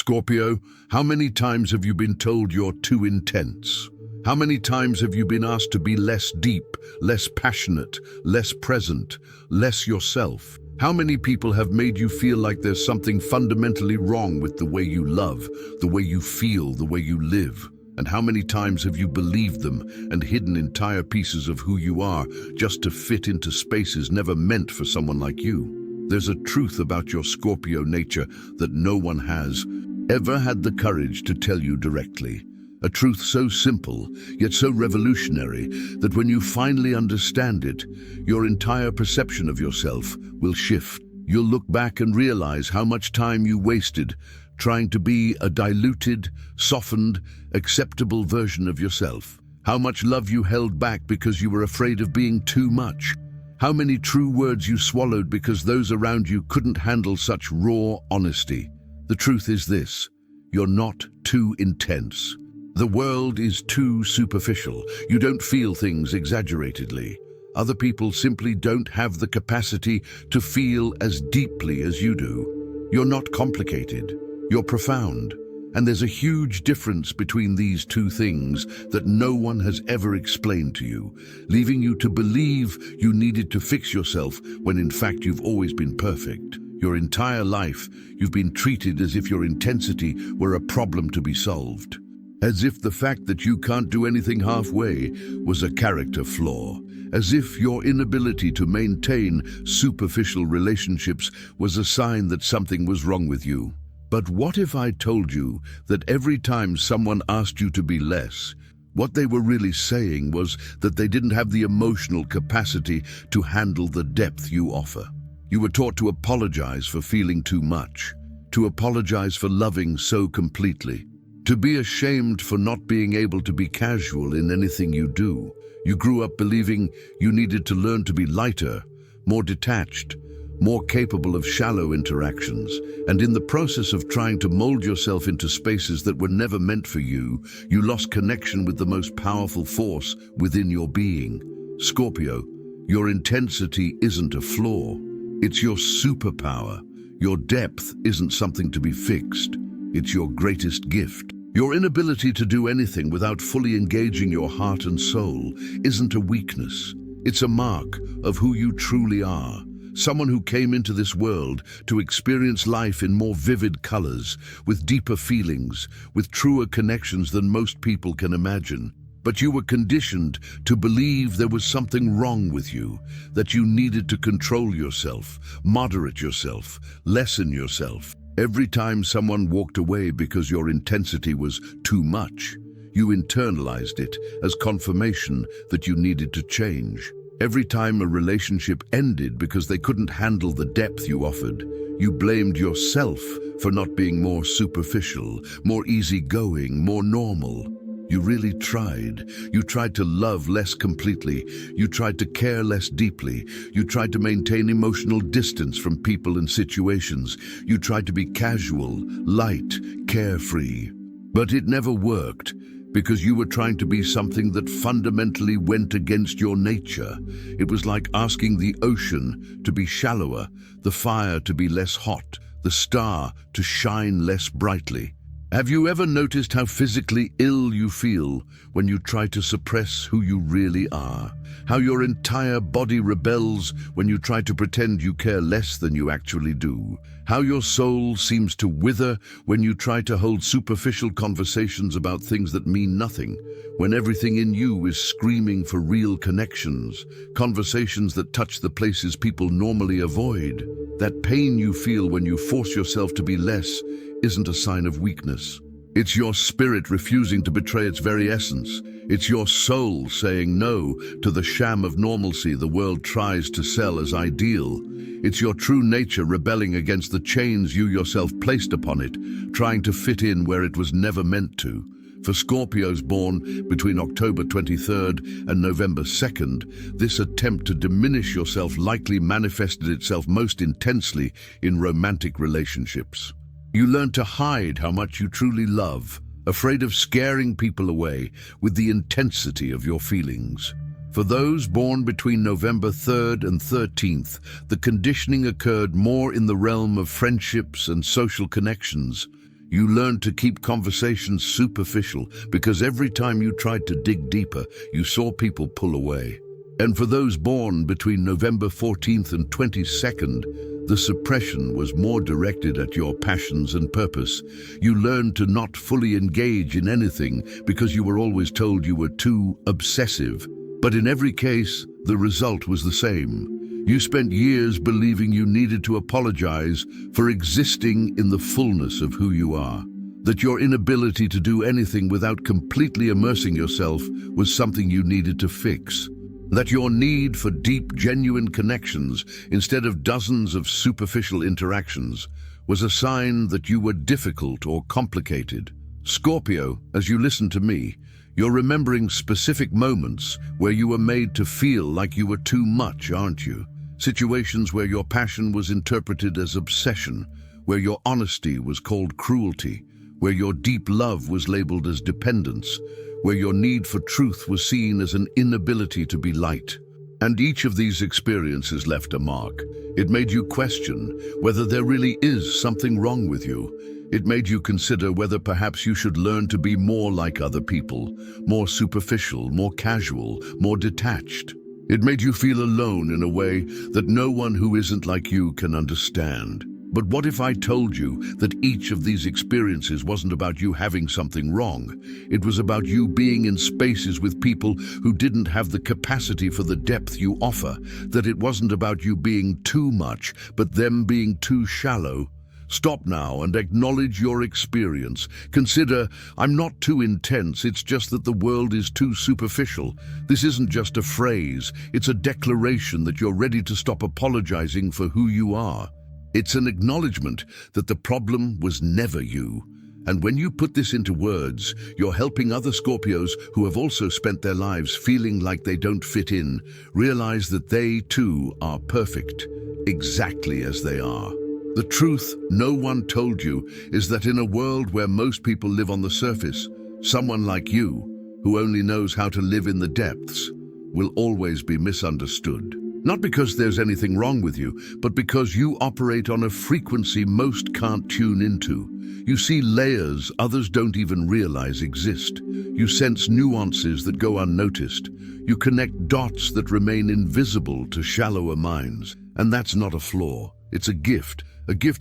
Scorpio, how many times have you been told you're too intense? How many times have you been asked to be less deep, less passionate, less present, less yourself? How many people have made you feel like there's something fundamentally wrong with the way you love, the way you feel, the way you live? And how many times have you believed them and hidden entire pieces of who you are just to fit into spaces never meant for someone like you? There's a truth about your Scorpio nature that no one has ever had the courage to tell you directly. A truth so simple, yet so revolutionary, that when you finally understand it, your entire perception of yourself will shift. You'll look back and realize how much time you wasted trying to be a diluted, softened, acceptable version of yourself. How much love you held back because you were afraid of being too much. How many true words you swallowed because those around you couldn't handle such raw honesty. The truth is this: you're not too intense. The world is too superficial. You don't feel things exaggeratedly. Other people simply don't have the capacity to feel as deeply as you do. You're not complicated. You're profound. And there's a huge difference between these two things that no one has ever explained to you, leaving you to believe you needed to fix yourself when in fact you've always been perfect. Your entire life, you've been treated as if your intensity were a problem to be solved. As if the fact that you can't do anything halfway was a character flaw. As if your inability to maintain superficial relationships was a sign that something was wrong with you. But what if I told you that every time someone asked you to be less, what they were really saying was that they didn't have the emotional capacity to handle the depth you offer? You were taught to apologize for feeling too much, to apologize for loving so completely, to be ashamed for not being able to be casual in anything you do. You grew up believing you needed to learn to be lighter, more detached, more capable of shallow interactions, and in the process of trying to mold yourself into spaces that were never meant for you, you lost connection with the most powerful force within your being. Scorpio, your intensity isn't a flaw. It's your superpower. Your depth isn't something to be fixed. It's your greatest gift. Your inability to do anything without fully engaging your heart and soul isn't a weakness. It's a mark of who you truly are. Someone who came into this world to experience life in more vivid colors, with deeper feelings, with truer connections than most people can imagine. But you were conditioned to believe there was something wrong with you, that you needed to control yourself, moderate yourself, lessen yourself. Every time someone walked away because your intensity was too much, you internalized it as confirmation that you needed to change. Every time a relationship ended because they couldn't handle the depth you offered, you blamed yourself for not being more superficial, more easygoing, more normal. You really tried. You tried to love less completely. You tried to care less deeply. You tried to maintain emotional distance from people and situations. You tried to be casual, light, carefree. But it never worked, because you were trying to be something that fundamentally went against your nature. It was like asking the ocean to be shallower, the fire to be less hot, the star to shine less brightly. Have you ever noticed how physically ill you feel when you try to suppress who you really are? How your entire body rebels when you try to pretend you care less than you actually do? How your soul seems to wither when you try to hold superficial conversations about things that mean nothing, when everything in you is screaming for real connections, conversations that touch the places people normally avoid? That pain you feel when you force yourself to be less isn't a sign of weakness. It's your spirit refusing to betray its very essence. It's your soul saying no to the sham of normalcy the world tries to sell as ideal. It's your true nature rebelling against the chains you yourself placed upon it, trying to fit in where it was never meant to. For Scorpios born between October 23rd and November 2nd, this attempt to diminish yourself likely manifested itself most intensely in romantic relationships. You learn to hide how much you truly love, afraid of scaring people away with the intensity of your feelings. For those born between November 3rd and 13th, the conditioning occurred more in the realm of friendships and social connections. You learned to keep conversations superficial because every time you tried to dig deeper, you saw people pull away. And for those born between November 14th and 22nd, the suppression was more directed at your passions and purpose. You learned to not fully engage in anything because you were always told you were too obsessive. But in every case, the result was the same. You spent years believing you needed to apologize for existing in the fullness of who you are. That your inability to do anything without completely immersing yourself was something you needed to fix. That your need for deep, genuine connections, instead of dozens of superficial interactions, was a sign that you were difficult or complicated. Scorpio, as you listen to me, you're remembering specific moments where you were made to feel like you were too much, aren't you? Situations where your passion was interpreted as obsession, where your honesty was called cruelty, where your deep love was labeled as dependence, where your need for truth was seen as an inability to be light. And each of these experiences left a mark. It made you question whether there really is something wrong with you. It made you consider whether perhaps you should learn to be more like other people, more superficial, more casual, more detached. It made you feel alone in a way that no one who isn't like you can understand. But what if I told you that each of these experiences wasn't about you having something wrong? It was about you being in spaces with people who didn't have the capacity for the depth you offer, that it wasn't about you being too much, but them being too shallow. Stop now and acknowledge your experience. Consider, I'm not too intense, it's just that the world is too superficial. This isn't just a phrase, it's a declaration that you're ready to stop apologizing for who you are. It's an acknowledgement that the problem was never you. And when you put this into words, you're helping other Scorpios who have also spent their lives feeling like they don't fit in, realize that they too are perfect, exactly as they are. The truth no one told you is that in a world where most people live on the surface, someone like you, who only knows how to live in the depths, will always be misunderstood. Not because there's anything wrong with you, but because you operate on a frequency most can't tune into. You see layers others don't even realize exist. You sense nuances that go unnoticed. You connect dots that remain invisible to shallower minds. And that's not a flaw. It's a gift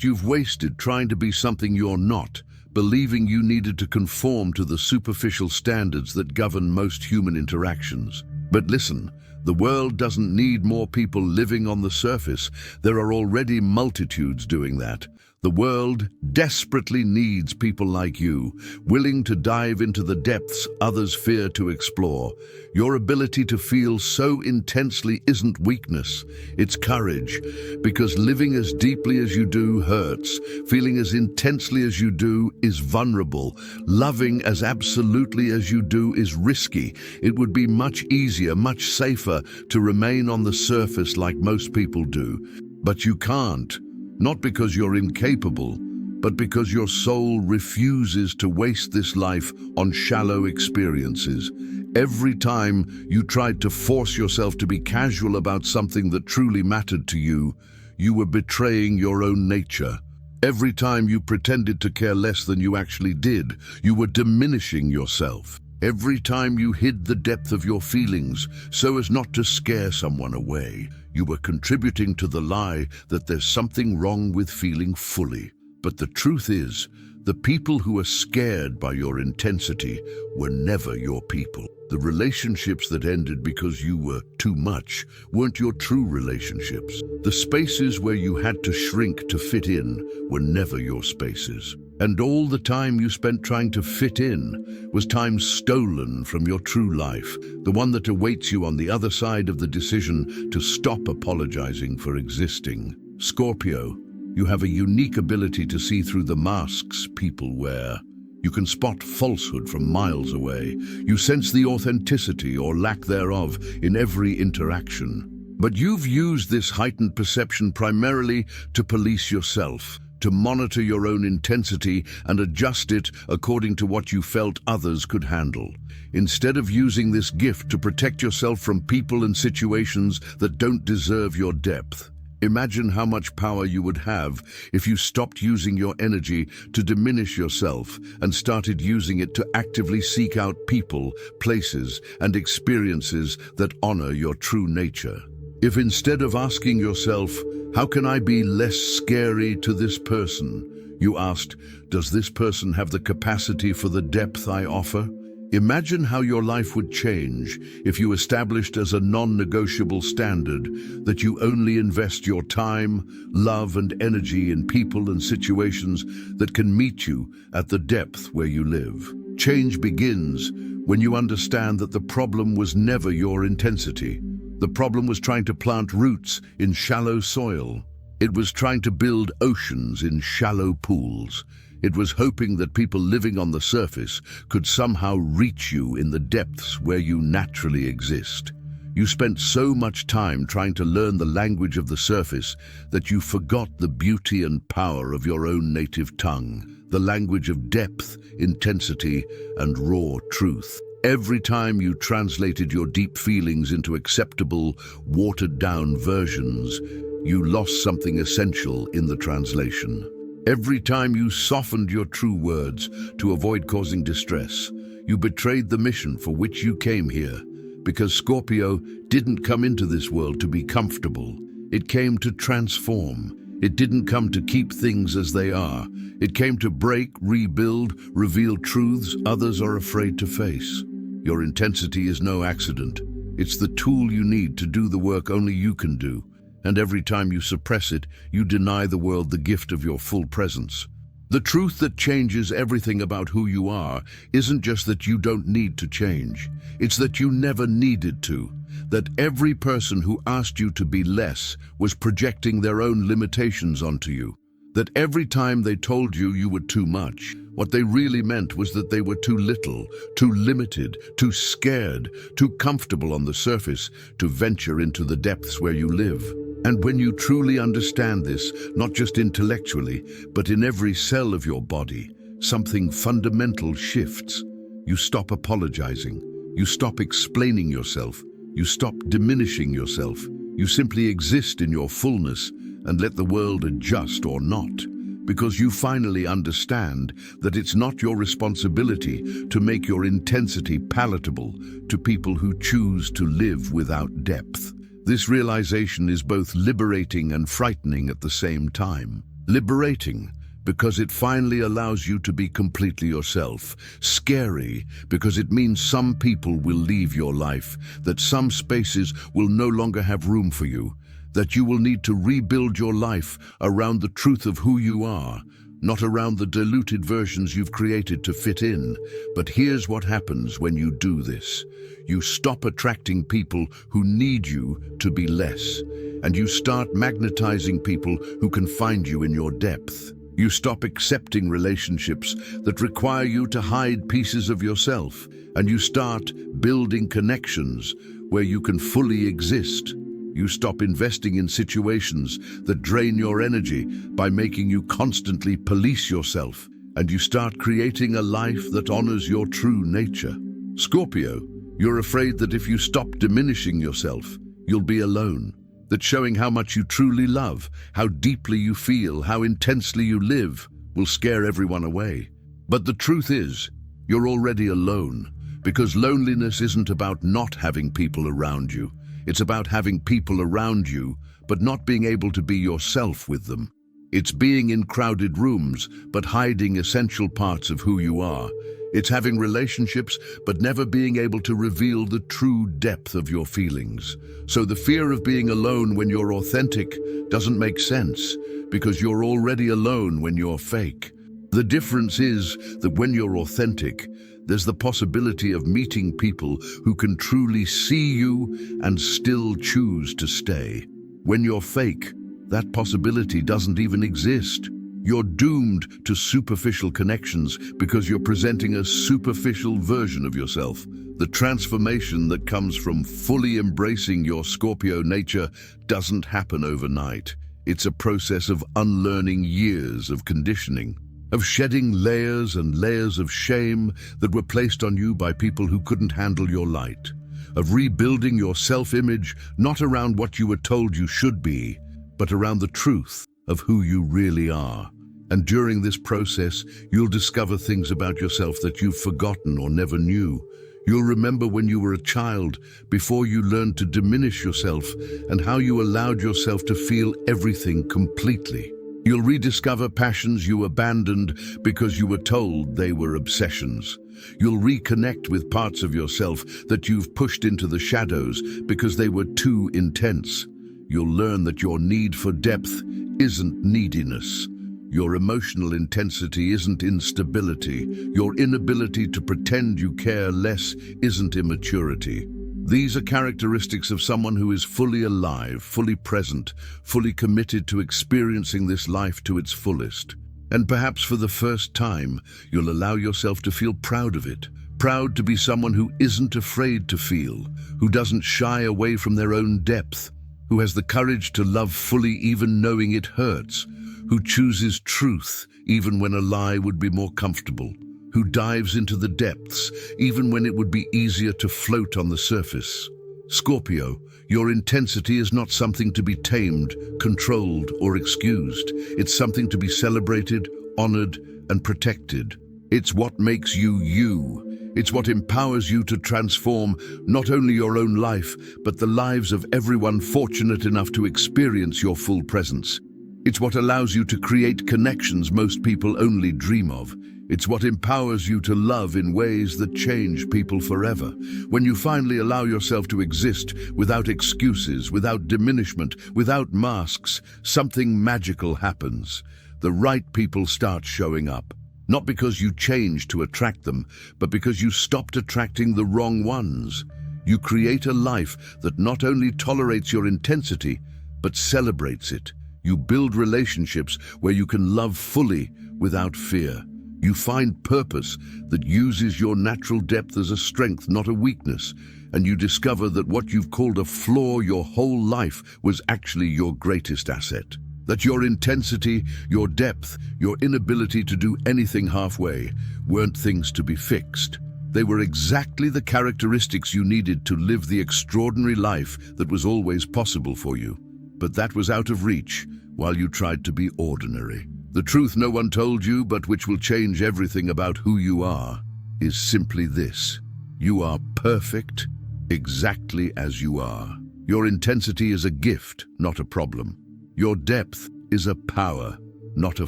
you've wasted trying to be something you're not, believing you needed to conform to the superficial standards that govern most human interactions. But listen, the world doesn't need more people living on the surface. There are already multitudes doing that. The world desperately needs people like you, willing to dive into the depths others fear to explore. Your ability to feel so intensely isn't weakness, it's courage. Because living as deeply as you do hurts. Feeling as intensely as you do is vulnerable. Loving as absolutely as you do is risky. It would be much easier, much safer to remain on the surface like most people do. But you can't. Not because you're incapable, but because your soul refuses to waste this life on shallow experiences. Every time you tried to force yourself to be casual about something that truly mattered to you, you were betraying your own nature. Every time you pretended to care less than you actually did, you were diminishing yourself. Every time you hid the depth of your feelings so as not to scare someone away, you were contributing to the lie that there's something wrong with feeling fully. But the truth is, the people who are scared by your intensity were never your people. The relationships that ended because you were too much weren't your true relationships. The spaces where you had to shrink to fit in were never your spaces. And all the time you spent trying to fit in was time stolen from your true life, the one that awaits you on the other side of the decision to stop apologizing for existing. Scorpio, you have a unique ability to see through the masks people wear. You can spot falsehood from miles away. You sense the authenticity or lack thereof in every interaction. But you've used this heightened perception primarily to police yourself, to monitor your own intensity and adjust it according to what you felt others could handle. Instead of using this gift to protect yourself from people and situations that don't deserve your depth. Imagine how much power you would have if you stopped using your energy to diminish yourself and started using it to actively seek out people, places, and experiences that honor your true nature. If instead of asking yourself, "How can I be less scary to this person?" you asked, "Does this person have the capacity for the depth I offer?" Imagine how your life would change if you established as a non-negotiable standard that you only invest your time, love, and energy in people and situations that can meet you at the depth where you live. Change begins when you understand that the problem was never your intensity. The problem was trying to plant roots in shallow soil. It was trying to build oceans in shallow pools. It was hoping that people living on the surface could somehow reach you in the depths where you naturally exist. You spent so much time trying to learn the language of the surface that you forgot the beauty and power of your own native tongue, the language of depth, intensity, and raw truth. Every time you translated your deep feelings into acceptable, watered-down versions, you lost something essential in the translation. Every time you softened your true words to avoid causing distress, you betrayed the mission for which you came here, because Scorpio didn't come into this world to be comfortable. It came to transform. It didn't come to keep things as they are. It came to break, rebuild, reveal truths others are afraid to face. Your intensity is no accident. It's the tool you need to do the work only you can do. And every time you suppress it, you deny the world the gift of your full presence. The truth that changes everything about who you are isn't just that you don't need to change. It's that you never needed to. That every person who asked you to be less was projecting their own limitations onto you. That every time they told you you were too much, what they really meant was that they were too little, too limited, too scared, too comfortable on the surface to venture into the depths where you live. And when you truly understand this, not just intellectually, but in every cell of your body, something fundamental shifts. You stop apologizing. You stop explaining yourself. You stop diminishing yourself. You simply exist in your fullness and let the world adjust or not, because you finally understand that it's not your responsibility to make your intensity palatable to people who choose to live without depth. This realization is both liberating and frightening at the same time. Liberating, because it finally allows you to be completely yourself. Scary, because it means some people will leave your life, that some spaces will no longer have room for you, that you will need to rebuild your life around the truth of who you are, not around the diluted versions you've created to fit in. But here's what happens when you do this. You stop attracting people who need you to be less, and you start magnetizing people who can find you in your depth. You stop accepting relationships that require you to hide pieces of yourself, and you start building connections where you can fully exist. You stop investing in situations that drain your energy by making you constantly police yourself, and you start creating a life that honors your true nature. Scorpio, you're afraid that if you stop diminishing yourself, you'll be alone. That showing how much you truly love, how deeply you feel, how intensely you live, will scare everyone away. But the truth is, you're already alone, because loneliness isn't about not having people around you. It's about having people around you, but not being able to be yourself with them. It's being in crowded rooms, but hiding essential parts of who you are. It's having relationships, but never being able to reveal the true depth of your feelings. So the fear of being alone when you're authentic doesn't make sense, because you're already alone when you're fake. The difference is that when you're authentic, there's the possibility of meeting people who can truly see you and still choose to stay. When you're fake, that possibility doesn't even exist. You're doomed to superficial connections because you're presenting a superficial version of yourself. The transformation that comes from fully embracing your Scorpio nature doesn't happen overnight. It's a process of unlearning years of conditioning, of shedding layers and layers of shame that were placed on you by people who couldn't handle your light, of rebuilding your self-image not around what you were told you should be, but around the truth of who you really are. And during this process, you'll discover things about yourself that you've forgotten or never knew. You'll remember when you were a child, before you learned to diminish yourself, and how you allowed yourself to feel everything completely. You'll rediscover passions you abandoned because you were told they were obsessions. You'll reconnect with parts of yourself that you've pushed into the shadows because they were too intense. You'll learn that your need for depth isn't neediness. Your emotional intensity isn't instability. Your inability to pretend you care less isn't immaturity. These are characteristics of someone who is fully alive, fully present, fully committed to experiencing this life to its fullest. And perhaps for the first time, you'll allow yourself to feel proud of it. Proud to be someone who isn't afraid to feel, who doesn't shy away from their own depth, who has the courage to love fully even knowing it hurts, who chooses truth even when a lie would be more comfortable, who dives into the depths even when it would be easier to float on the surface. Scorpio, your intensity is not something to be tamed, controlled, or excused. It's something to be celebrated, honored, and protected. It's what makes you you. It's what empowers you to transform not only your own life, but the lives of everyone fortunate enough to experience your full presence. It's what allows you to create connections most people only dream of. It's what empowers you to love in ways that change people forever. When you finally allow yourself to exist without excuses, without diminishment, without masks, something magical happens. The right people start showing up. Not because you change to attract them, but because you stopped attracting the wrong ones. You create a life that not only tolerates your intensity, but celebrates it. You build relationships where you can love fully without fear. You find purpose that uses your natural depth as a strength, not a weakness. And you discover that what you've called a flaw your whole life was actually your greatest asset. That your intensity, your depth, your inability to do anything halfway weren't things to be fixed. They were exactly the characteristics you needed to live the extraordinary life that was always possible for you. But that was out of reach while you tried to be ordinary. The truth no one told you, but which will change everything about who you are, is simply this. You are perfect exactly as you are. Your intensity is a gift, not a problem. Your depth is a power, not a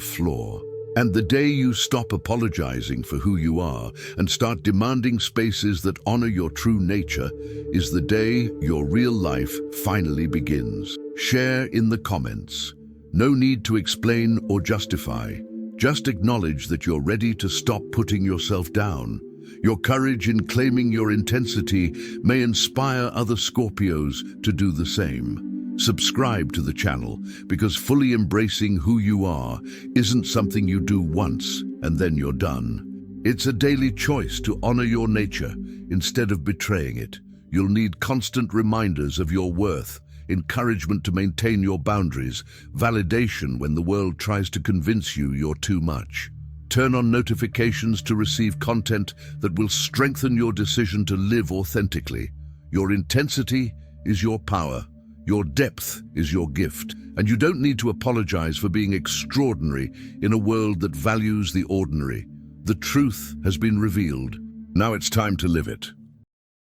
flaw. And the day you stop apologizing for who you are and start demanding spaces that honor your true nature is the day your real life finally begins. Share in the comments. No need to explain or justify. Just acknowledge that you're ready to stop putting yourself down. Your courage in claiming your intensity may inspire other Scorpios to do the same. Subscribe to the channel because fully embracing who you are isn't something you do once and then you're done. It's a daily choice to honor your nature instead of betraying it. You'll need constant reminders of your worth, encouragement to maintain your boundaries, validation when the world tries to convince you you're too much. Turn on notifications to receive content that will strengthen your decision to live authentically. Your intensity is your power. Your depth is your gift, and you don't need to apologize for being extraordinary in a world that values the ordinary. The truth has been revealed. Now it's time to live it.